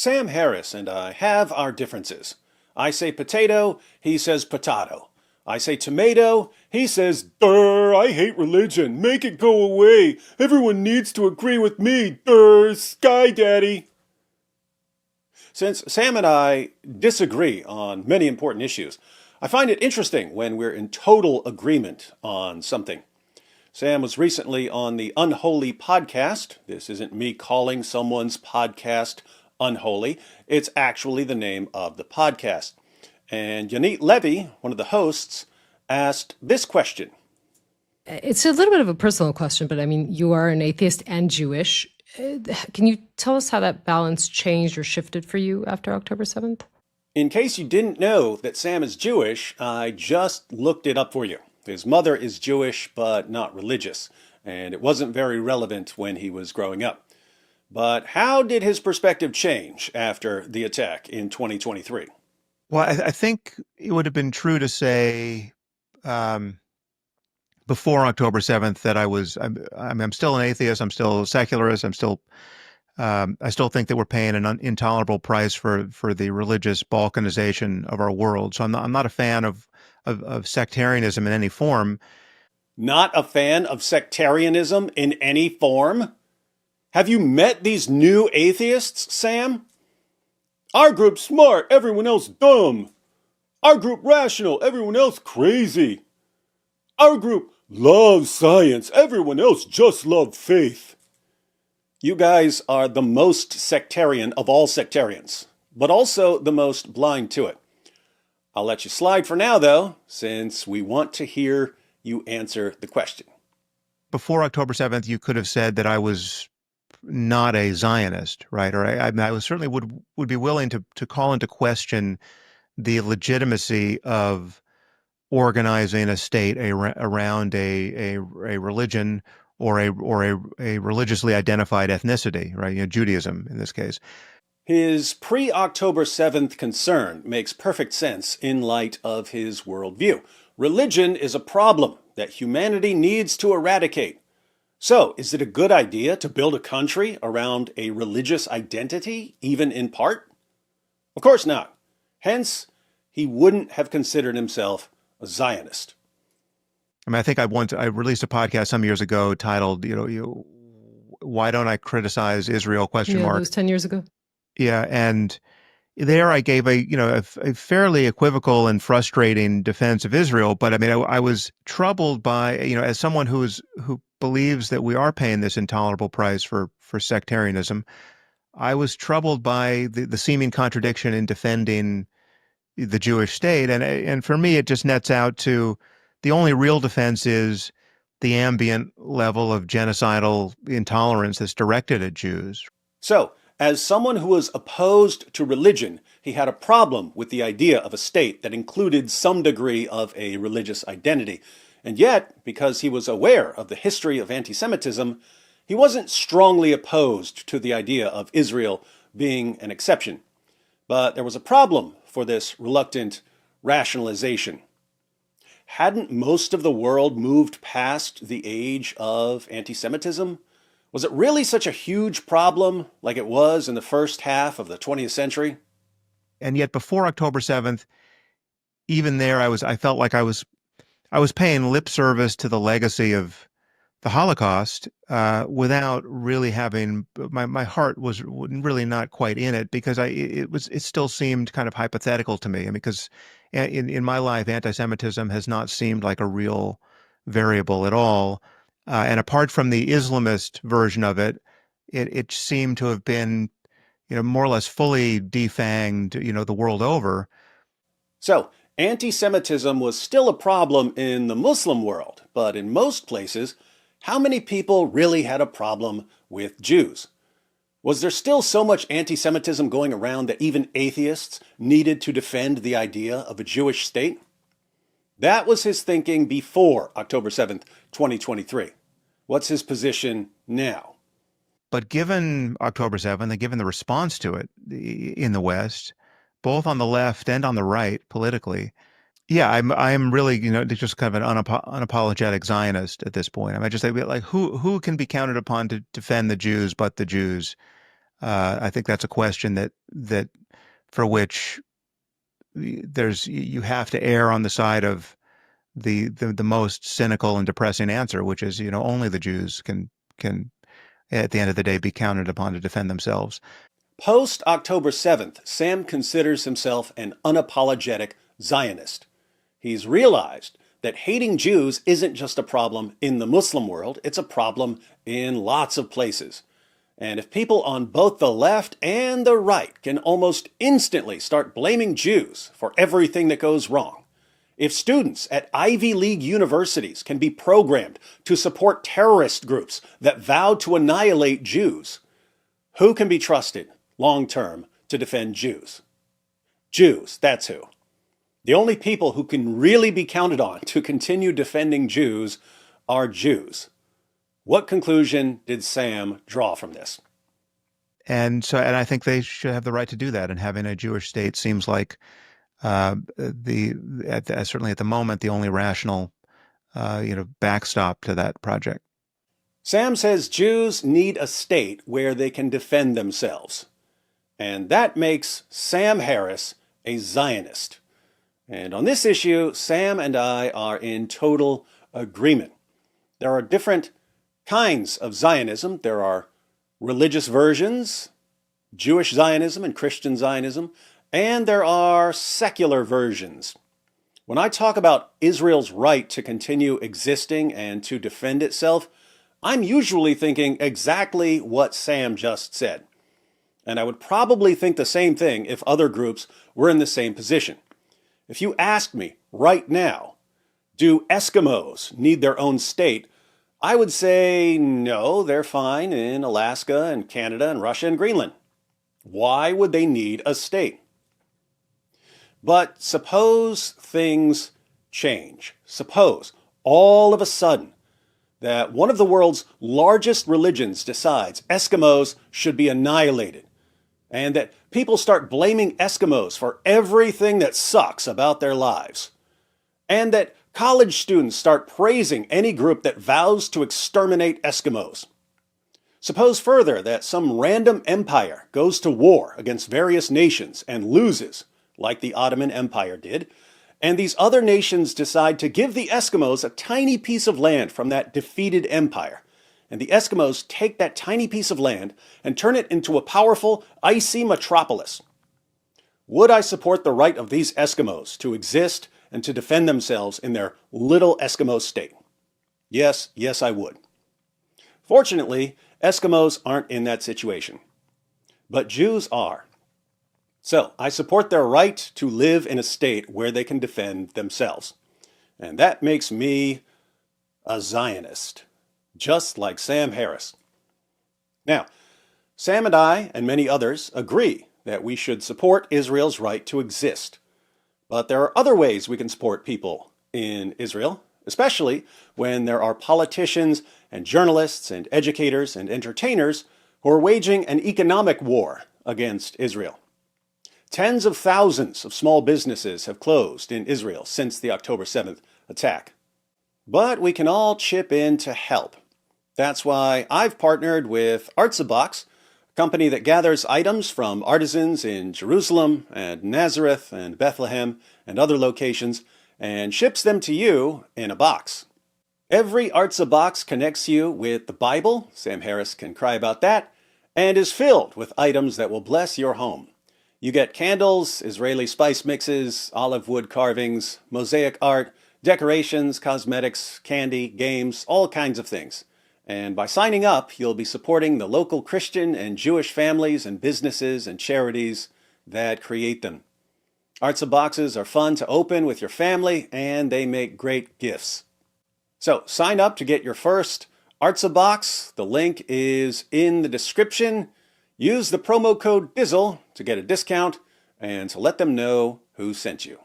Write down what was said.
Sam Harris and I have our differences. I say potato, he says potato. I say tomato, he says, "Durr, I hate religion. Make it go away. Everyone needs to agree with me. Durr, Sky Daddy." Since Sam and I disagree on many important issues, I find it interesting when we're in total agreement on something. Sam was recently on the Unholy podcast. This isn't me calling someone's podcast unholy. It's actually the name of the podcast. And Yanit Levy, one of the hosts, asked this question. It's a little bit of a personal question, but I mean, you are an atheist and Jewish. Can you tell us how that balance changed or shifted for you after October 7th? In case you didn't know that Sam is Jewish, I just looked it up for you. His mother is Jewish, but not religious, and it wasn't very relevant when he was growing up. But how did his perspective change after the attack in 2023? Well, I think it would have been true to say before October 7th that I'm still an atheist. I'm still a secularist. I still think that we're paying an intolerable price for the religious balkanization of our world. So I'm not a fan of sectarianism in any form. Not a fan of sectarianism in any form? Have you met these new atheists, Sam? Our group smart, everyone else dumb. Our group rational, everyone else crazy. Our group loves science, everyone else just loves faith. You guys are the most sectarian of all sectarians, but also the most blind to it. I'll let you slide for now, though, since we want to hear you answer the question. Before October 7th, you could have said that I was not a Zionist, right? Or I certainly would be willing to call into question the legitimacy of organizing a state around a religion or a religiously identified ethnicity, right? Judaism in this case. His pre-October 7th concern makes perfect sense in light of his worldview. Religion is a problem that humanity needs to eradicate. So, is it a good idea to build a country around a religious identity, even in part? Of course not. Hence, he wouldn't have considered himself a Zionist. I mean, I think I released a podcast some years ago titled, "Why Don't I Criticize Israel?" ? Yeah, that was 10 years ago. Yeah, and there I gave a fairly equivocal and frustrating defense of Israel. But I mean, I was troubled by, as someone who believes that we are paying this intolerable price for sectarianism, I was troubled by the seeming contradiction in defending the Jewish state. And for me, it just nets out to the only real defense is the ambient level of genocidal intolerance that's directed at Jews. So, as someone who was opposed to religion, he had a problem with the idea of a state that included some degree of a religious identity. And yet, because he was aware of the history of anti-Semitism, he wasn't strongly opposed to the idea of Israel being an exception. But there was a problem for this reluctant rationalization. Hadn't most of the world moved past the age of anti-Semitism? Was it really such a huge problem like it was in the first half of the 20th century? And yet before October 7th, even there, I felt like I was paying lip service to the legacy of the Holocaust without really having my heart was really not quite in it, because it still seemed kind of hypothetical to me. I mean, because in my life, anti-Semitism has not seemed like a real variable at all. And apart from the Islamist version of it, it seemed to have been, more or less fully defanged, the world over. So, anti-Semitism was still a problem in the Muslim world, but in most places, how many people really had a problem with Jews? Was there still so much anti-Semitism going around that even atheists needed to defend the idea of a Jewish state? That was his thinking before October 7th, 2023. What's his position now? But given October 7th and given the response to it in the West, both on the left and on the right politically, yeah, I'm really, just kind of an unapologetic Zionist at this point. I mean, just like who can be counted upon to defend the Jews but the Jews? I think that's a question that that for which you have to err on the side of the most cynical and depressing answer, which is, only the Jews can at the end of the day be counted upon to defend themselves. Post October 7th, Sam considers himself an unapologetic Zionist. He's realized that hating Jews isn't just a problem in the Muslim world, it's a problem in lots of places. And if people on both the left and the right can almost instantly start blaming Jews for everything that goes wrong, if students at Ivy League universities can be programmed to support terrorist groups that vow to annihilate Jews, who can be trusted long-term to defend Jews? Jews, that's who. The only people who can really be counted on to continue defending Jews are Jews. What conclusion did Sam draw from this? And I think they should have the right to do that. And having a Jewish state seems like certainly at the moment, the only rational, backstop to that project. Sam says Jews need a state where they can defend themselves. And that makes Sam Harris a Zionist. And on this issue, Sam and I are in total agreement. There are different kinds of Zionism. There are religious versions, Jewish Zionism and Christian Zionism, and there are secular versions. When I talk about Israel's right to continue existing and to defend itself, I'm usually thinking exactly what Sam just said. And I would probably think the same thing if other groups were in the same position. If you asked me right now, do Eskimos need their own state? I would say no, they're fine in Alaska and Canada and Russia and Greenland. Why would they need a state? But suppose things change. Suppose all of a sudden that one of the world's largest religions decides Eskimos should be annihilated, and that people start blaming Eskimos for everything that sucks about their lives, and that college students start praising any group that vows to exterminate Eskimos. Suppose further that some random empire goes to war against various nations and loses, like the Ottoman Empire did, and these other nations decide to give the Eskimos a tiny piece of land from that defeated empire. And the Eskimos take that tiny piece of land and turn it into a powerful, icy metropolis. Would I support the right of these Eskimos to exist and to defend themselves in their little Eskimo state? Yes, I would. Fortunately, Eskimos aren't in that situation. But Jews are. So I support their right to live in a state where they can defend themselves. And that makes me a Zionist, just like Sam Harris. Now, Sam and I and many others agree that we should support Israel's right to exist. But there are other ways we can support people in Israel, especially when there are politicians and journalists and educators and entertainers who are waging an economic war against Israel. Tens of thousands of small businesses have closed in Israel since the October 7th attack. But we can all chip in to help. That's why I've partnered with Artsabox, a company that gathers items from artisans in Jerusalem and Nazareth and Bethlehem and other locations and ships them to you in a box. Every Artsabox connects you with the Bible, Sam Harris can cry about that, and is filled with items that will bless your home. You get candles, Israeli spice mixes, olive wood carvings, mosaic art, decorations, cosmetics, candy, games, all kinds of things. And by signing up, you'll be supporting the local Christian and Jewish families and businesses and charities that create them. Artsaboxes are fun to open with your family, and they make great gifts. So sign up to get your first Artsabox. The link is in the description. Use the promo code DIZZLE to get a discount and to let them know who sent you.